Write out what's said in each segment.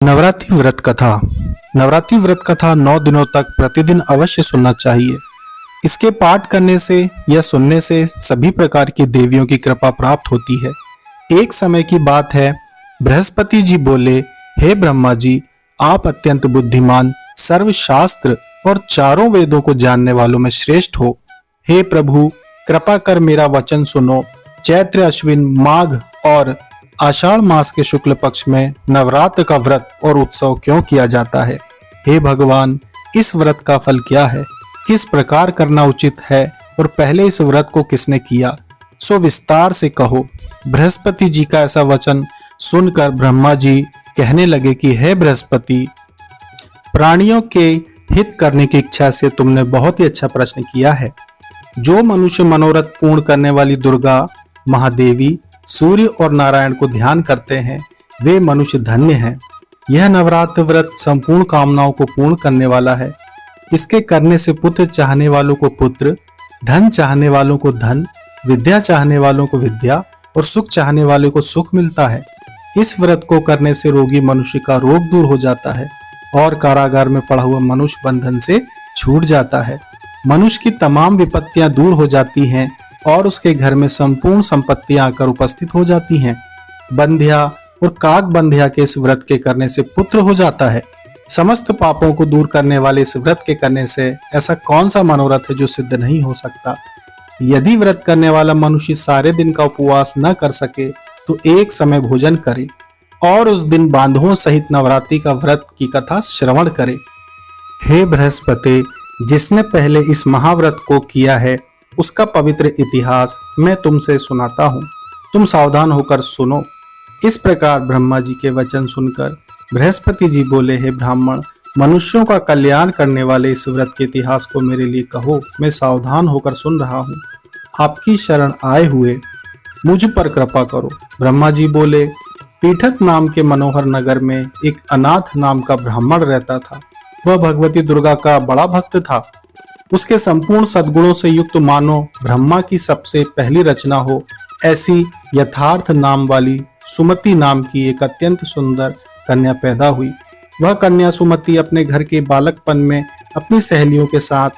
नवरात्रि व्रत कथा। नवरात्रि व्रत कथा 9 दिनों तक प्रतिदिन अवश्य सुनना चाहिए। इसके पाठ करने से या सुनने से सभी प्रकार की देवियों की कृपा प्राप्त होती है। एक समय की बात है, बृहस्पति जी बोले, हे ब्रह्मा जी, आप अत्यंत बुद्धिमान, सर्वशास्त्र और चारों वेदों को जानने वालों में श्रेष्ठ हो। हे प्रभु, कृपा कर मेरा वचन सुनो। चैत्र, अश्विन, माघ और आषाढ़ मास के शुक्ल पक्ष में नवरात्र का व्रत और उत्सव क्यों किया जाता है? हे भगवान, इस व्रत का फल क्या है? किस प्रकार करना उचित है और पहले इस व्रत को किसने किया? सो विस्तार से कहो। बृहस्पति जी का ऐसा वचन सुनकर ब्रह्मा जी कहने लगे कि हे बृहस्पति, प्राणियों के हित करने की इच्छा से तुमने बहुत ही अच्छा प्रश्न किया है। जो मनुष्य मनोरथ पूर्ण करने वाली दुर्गा, महादेवी, सूर्य और नारायण को ध्यान करते हैं, वे मनुष्य धन्य हैं। यह नवरात्र व्रत संपूर्ण कामनाओं को पूर्ण करने वाला है। इसके करने से पुत्र चाहने वालों को पुत्र, धन चाहने वालों को धन, विद्या चाहने वालों को विद्या और सुख चाहने वालों को सुख मिलता है। इस व्रत को करने से रोगी मनुष्य का रोग दूर हो जाता है और कारागार में पड़ा हुआ मनुष्य बंधन से छूट जाता है। मनुष्य की तमाम विपत्तियां दूर हो जाती हैं और उसके घर में संपूर्ण संपत्तियां आकर उपस्थित हो जाती हैं। बंध्या और काक बंध्या के इस व्रत के करने से पुत्र हो जाता है। समस्त पापों को दूर करने वाले इस व्रत के करने से ऐसा कौन सा मनोरथ है जो सिद्ध नहीं हो सकता? यदि व्रत करने वाला मनुष्य सारे दिन का उपवास न कर सके तो एक समय भोजन करे और उस दिन बांधवों सहित नवरात्रि का व्रत की कथा श्रवण करे। हे बृहस्पति, जिसने पहले इस महाव्रत को किया है उसका पवित्र इतिहास मैं तुमसे सुनाता हूँ। तुम सावधान होकर सुनो। इस प्रकार ब्रह्मा जी के वचन सुनकर बृहस्पति जी बोले, हे ब्राह्मण, मनुष्यों का कल्याण करने वाले इस व्रत के इतिहास को मेरे लिए कहो। मैं सावधान होकर सुन रहा हूँ। आपकी शरण आए हुए मुझ पर कृपा करो। ब्रह्मा जी बोले, पीठक नाम के मनोहर नगर में एक अनाथ नाम का ब्राह्मण रहता था। वह भगवती दुर्गा का बड़ा भक्त था। उसके संपूर्ण सद्गुणों से युक्त मानो ब्रह्मा की सबसे पहली रचना हो ऐसी यथार्थ नाम वाली सुमति नाम की एक अत्यंत सुंदर कन्या पैदा हुई। वह कन्या सुमति अपने घर के बालकपन में अपनी सहेलियों के साथ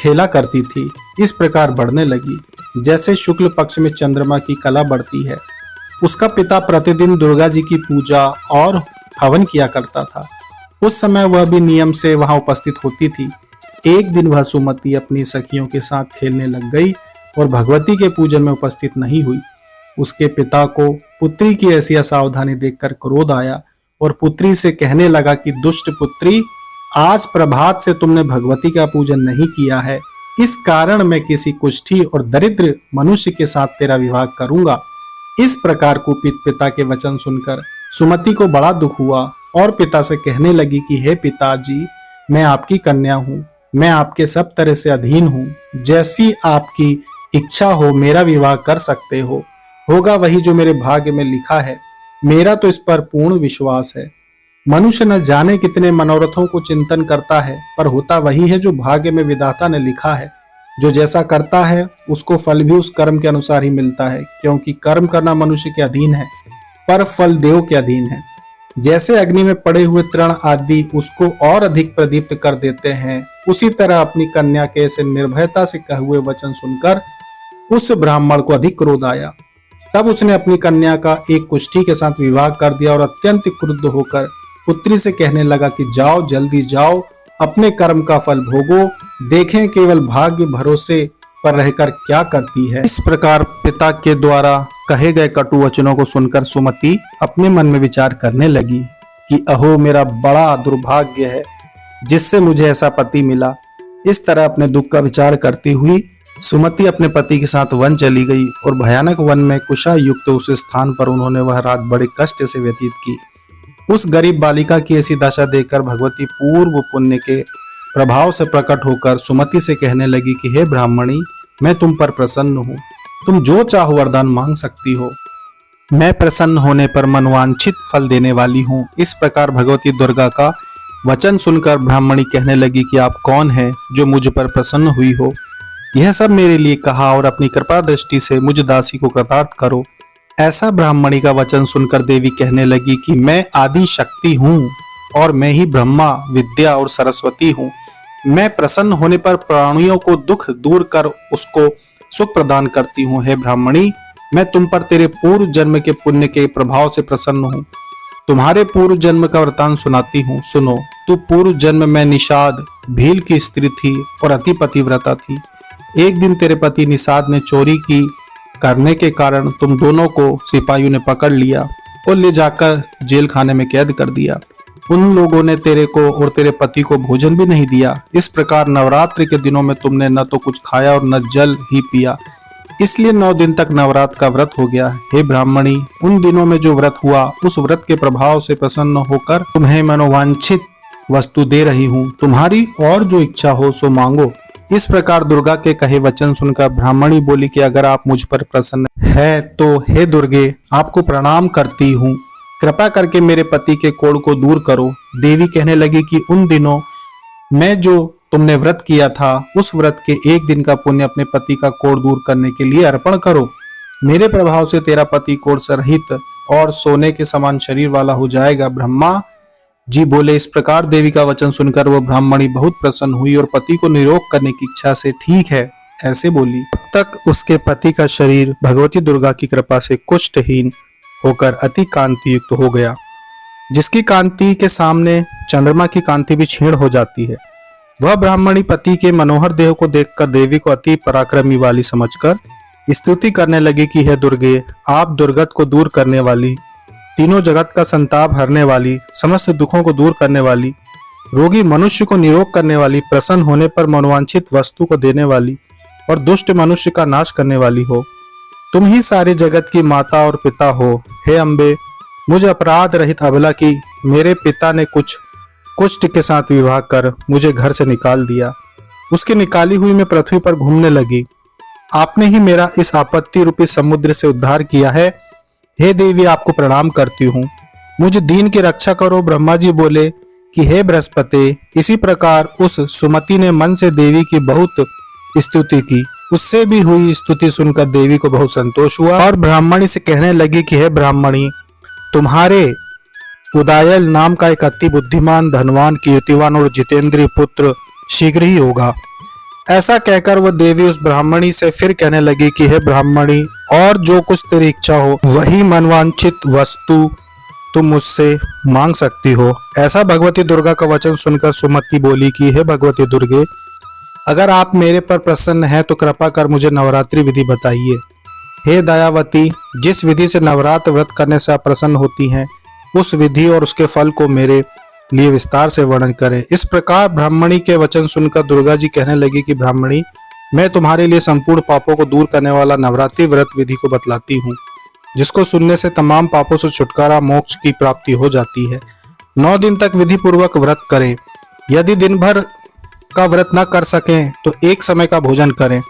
खेला करती थी। इस प्रकार बढ़ने लगी जैसे शुक्ल पक्ष में चंद्रमा की कला बढ़ती है। उसका पिता प्रतिदिन दुर्गा जी की पूजा और हवन किया करता था। उस समय वह भी नियम से वहां उपस्थित होती थी। एक दिन वह सुमति अपनी सखियों के साथ खेलने लग गई और भगवती के पूजन में उपस्थित नहीं हुई। उसके पिता को पुत्री की ऐसी असावधानी देखकर क्रोध आया और पुत्री से कहने लगा कि दुष्ट पुत्री, आज प्रभात से तुमने भगवती का पूजन नहीं किया है। इस कारण मैं किसी कुष्ठी और दरिद्र मनुष्य के साथ तेरा विवाह करूंगा। इस प्रकार कुपित पिता के वचन सुनकर सुमति को बड़ा दुख हुआ और पिता से कहने लगी कि हे पिताजी, मैं आपकी कन्या हूँ। मैं आपके सब तरह से अधीन हूँ। जैसी आपकी इच्छा हो मेरा विवाह कर सकते हो। होगा वही जो मेरे भाग्य में लिखा है। मेरा तो इस पर पूर्ण विश्वास है। मनुष्य न जाने कितने मनोरथों को चिंतन करता है, पर होता वही है जो भाग्य में विधाता ने लिखा है। जो जैसा करता है उसको फल भी उस कर्म के अनुसार ही मिलता है, क्योंकि कर्म करना मनुष्य के अधीन है पर फल देव के अधीन है। जैसे अग्नि में पड़े हुए तृण आदि उसको और अधिक प्रदीप्त कर देते हैं, उसी तरह अपनी कन्या के ऐसे निर्भयता से कहे हुए वचन सुनकर उस ब्राह्मण को अधिक क्रोध आया। तब उसने अपनी कन्या का एक कुष्ठी के साथ विवाह कर दिया और अत्यंत क्रुद्ध होकर पुत्री से कहने लगा कि जाओ, जल्दी जाओ, अपने कर्म का फल भोगो। देखें केवल भाग्य भरोसे पर रहकर क्या करती है। इस प्रकार पिता के द्वारा कहे गए कटु वचनों को सुनकर सुमति अपने मन में विचार करने लगी कि अहो, मेरा बड़ा दुर्भाग्य है जिससे मुझे ऐसा पति मिला। इस तरह अपने दुख का विचार करती हुई सुमति अपने पति के साथ वन चली गई और भयानक वन में कुशा युक्त उस स्थान पर उन्होंने वह रात बड़े कष्ट से व्यतीत की। उस गरीब बालिका की ऐसी दशा देखकर भगवती पूर्व पुण्य के प्रभाव से प्रकट होकर सुमति से कहने लगी कि हे ब्राह्मणी, मैं तुम पर प्रसन्न हूँ। तुम जो चाहो वरदान मांग सकती हो। मैं प्रसन्न होने पर मनवांछित फल देने वाली हूँ। इस प्रकार भगवती दुर्गा का वचन सुनकर ब्राह्मणी कहने लगी कि आप कौन हैं जो मुझ पर प्रसन्न हुई हो? यह सब मेरे लिए कहा और अपनी कृपा दृष्टि से मुझ दासी को कृतार्थ करो। ऐसा ब्राह्मणी का वचन सुनकर देवी कहने लगी कि मैं आदि शक्ति हूँ और मैं ही ब्रह्मा, विद्या और सरस्वती हूँ। मैं प्रसन्न होने पर प्राणियों को दुख दूर कर उसको सुख प्रदान करती हूँ। हे ब्राह्मणी, मैं तुम पर तेरे पूर्व जन्म के पुण्य के प्रभाव से प्रसन्न हूँ। तुम्हारे पूर्व जन्म का वृतांत सुनाती हूँ, सुनो। तू पूर्व जन्म में निषाद भील की स्त्री थी और अति पतिव्रता थी। एक दिन तेरे पति निषाद ने चोरी की करने के कारण तुम दोनों को सिपाहियों ने पकड़ लिया और ले जाकर जेल खाने में कैद कर दिया। उन लोगों ने तेरे को और तेरे पति को भोजन भी नहीं दिया। इस प्रकार नवरात्रि के दिनों में तुमने न तो कुछ खाया और न जल ही पिया, इसलिए 9 दिन तक नवरात्र का व्रत हो गया। हे ब्राह्मणी, उन दिनों में जो व्रत हुआ उस व्रत के प्रभाव से प्रसन्न होकर तुम्हें मनोवांछित वस्तु दे रही हूँ। तुम्हारी और जो इच्छा हो सो मांगो। इस प्रकार दुर्गा के कहे वचन सुनकर ब्राह्मणी बोली कि अगर आप मुझ पर प्रसन्न है तो हे दुर्गे, आपको प्रणाम करती हूँ। कृपा करके मेरे पति के कोढ़ को दूर करो। देवी कहने लगी कि उन दिनों मैं जो तुमने व्रत किया था उस व्रत के एक दिन का पुण्य अपने पति का कोढ़ दूर करने के लिए अर्पण करो। मेरे प्रभाव से तेरा पति कोढ़ सहित और सोने के समान शरीर वाला हो जाएगा। ब्रह्मा जी बोले। इस प्रकार देवी का वचन सुनकर वह ब्राह्मणी बहुत प्रसन्न हुई और पति को निरोग करने की इच्छा से ठीक है ऐसे बोली। तब तक उसके पति का शरीर भगवती दुर्गा की कृपा से कुष्ठहीन होकर अति कांति युक्त हो गया, जिसकी कांति के सामने चंद्रमा की कांति भी क्षीण हो जाती है। वह ब्राह्मणी पति के मनोहर देह को देखकर देवी को अति पराक्रमी वाली समझकर स्तुति करने लगी कि हे दुर्गे, आप दुर्गत को दूर करने वाली, तीनों जगत का संताप हरने वाली, समस्त दुखों को दूर करने वाली, रोगी मनुष्य को निरोग करने वाली, प्रसन्न होने पर मनोवांछित वस्तु को देने वाली और दुष्ट मनुष्य का नाश करने वाली हो। तुम ही सारे जगत की माता और पिता हो। हे अम्बे, मुझे अपराध रहित अबला की मेरे पिता ने कुष्ठ के साथ विवाह कर मुझे घर से निकाल दिया। उसकी निकाली हुई मैं पृथ्वी पर घूमने लगी। आपने ही मेरा इस आपत्ति रूपी समुद्र से उद्धार किया है। हे देवी, आपको प्रणाम करती हूँ, मुझे दीन की रक्षा करो। ब्रह्मा जी बोले कि हे बृहस्पति, इसी प्रकार उस सुमति ने मन से देवी की बहुत स्तुति की। उससे भी हुई स्तुति सुनकर देवी को बहुत संतोष हुआ और ब्राह्मणी से कहने लगी कि हे ब्राह्मणी, तुम्हारे उदायल नाम का एक अति बुद्धिमान, धनवान, कीर्तिवान और जितेंद्रीय पुत्र शीघ्र ही होगा। ऐसा कहकर वह देवी उस ब्राह्मणी से फिर कहने लगी कि हे ब्राह्मणी, और जो कुछ तेरी इच्छा हो वही मनवांछित वस्तु तुम मुझसे मांग सकती हो। ऐसा भगवती दुर्गा का वचन सुनकर सुमति बोली कि हे भगवती दुर्गे, अगर आप मेरे पर प्रसन्न हैं तो कृपा कर मुझे नवरात्रि विधि बताइए। हे दयावती, जिस विधि से नवरात्र व्रत करने से आप प्रसन्न होती हैं उस विधि और उसके फल को मेरे लिए विस्तार से वर्णन करें। इस प्रकार ब्राह्मणी के वचन सुनकर दुर्गा जी कहने लगी कि ब्राह्मणी, मैं तुम्हारे लिए संपूर्ण पापों को दूर करने वाला नवरात्रि व्रत विधि को बतलाती हूँ, जिसको सुनने से तमाम पापों से छुटकारा, मोक्ष की प्राप्ति हो जाती है। 9 दिन तक विधि पूर्वक व्रत करें। यदि दिन भर का व्रत न कर सकें तो एक समय का भोजन करें।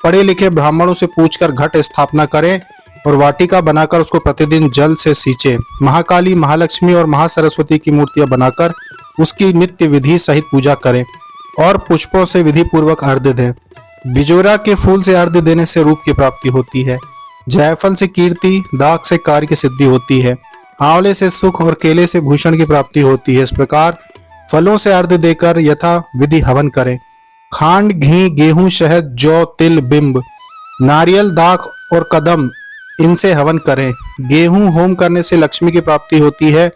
पढ़े लिखे ब्राह्मणों से पूछकर घट स्थापना करें और वाटिका बनाकर उसको प्रतिदिन जल से सींचें। महाकाली, महालक्ष्मी और महासरस्वती की मूर्तियां बनाकर उसकी नित्य विधि सहित पूजा करें और पुष्पों से विधि पूर्वक अर्घ्य दें। बिजोरा के फूल से अर्घ्य देने से रूप की प्राप्ति होती है। जायफल से कीर्ति, दाख से कार्य की सिद्धि होती है, आंवले से सुख और केले से भूषण की प्राप्ति होती है। इस प्रकार फलों से अर्घ्य देकर यथा विधि हवन करें। खांड, घी, गेहूं, शहद, जौ, तिल, बिंब, नारियल, दाख और कदम, इनसे हवन करें। गेहूं होम करने से लक्ष्मी की प्राप्ति होती है।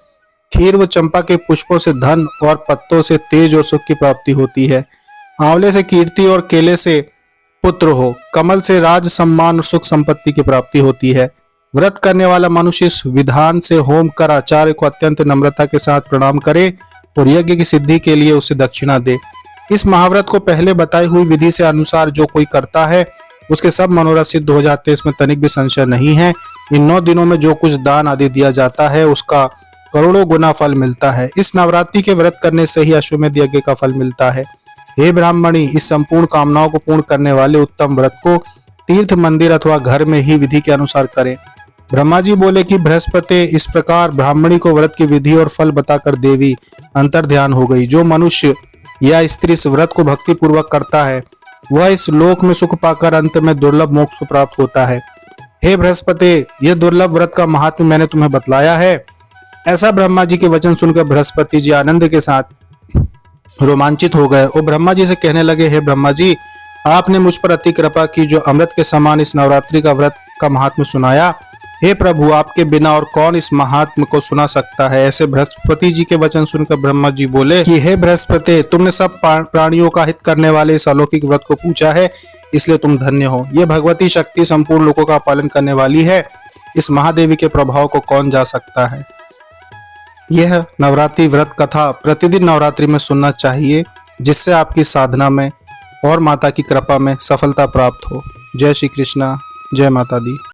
खीर व चंपा के पुष्पों से धन और पत्तों से तेज और सुख की प्राप्ति होती है। आंवले से कीर्ति और केले से पुत्र हो। कमल से राज, सम्मान और सुख संपत्ति की प्राप्ति होती है। व्रत करने वाला मनुष्य इस विधान से होम कर आचार्य को अत्यंत नम्रता के साथ प्रणाम करे और यज्ञ की सिद्धि के लिए उसे दक्षिणा दे। इस महाव्रत को पहले बताई हुई विधि से अनुसार जो कोई करता है उसके सब मनोरथ सिद्ध हो जाते हैं, इसमें तनिक भी संशय नहीं है। इन 9 दिनों में जो कुछ दान आदि दिया जाता है उसका करोड़ों गुना फल मिलता है। इस नवरात्रि के व्रत करने से ही अश्वमेध यज्ञ का फल मिलता है। हे ब्राह्मणी, इस संपूर्ण कामनाओं को पूर्ण करने वाले उत्तम व्रत को तीर्थ, मंदिर अथवा घर में ही विधि के अनुसार करें। ब्रह्मा जी बोले कि बृहस्पति, इस प्रकार ब्राह्मणी को व्रत की विधि और फल बताकर देवी अंतर ध्यान हो गई। जो मनुष्य या स्त्री इस व्रत को भक्ति पूर्वक करता है वह इस लोक में सुख पाकर अंत में दुर्लभ मोक्ष को प्राप्त होता है। हे बृहस्पति, यह दुर्लभ व्रत का महात्म्य मैंने तुम्हें बतलाया है। ऐसा ब्रह्मा जी के वचन सुनकर बृहस्पति जी आनंद के साथ रोमांचित हो गए और ब्रह्मा जी से कहने लगे, हे ब्रह्मा जी, आपने मुझ पर अति कृपा की जो अमृत के समान इस नवरात्रि का व्रत का महात्म्य सुनाया। हे प्रभु, आपके बिना और कौन इस महात्म्य को सुना सकता है। ऐसे बृहस्पति जी के वचन सुनकर ब्रह्मा जी बोले कि हे बृहस्पति, तुमने सब प्राणियों का हित करने वाले इस अलौकिक व्रत को पूछा है, इसलिए तुम धन्य हो। ये भगवती शक्ति संपूर्ण लोगों का पालन करने वाली है। इस महादेवी के प्रभाव को कौन जा सकता है। यह नवरात्रि व्रत कथा प्रतिदिन नवरात्रि में सुनना चाहिए, जिससे आपकी साधना में और माता की कृपा में सफलता प्राप्त हो। जय श्री कृष्णा, जय माता दी।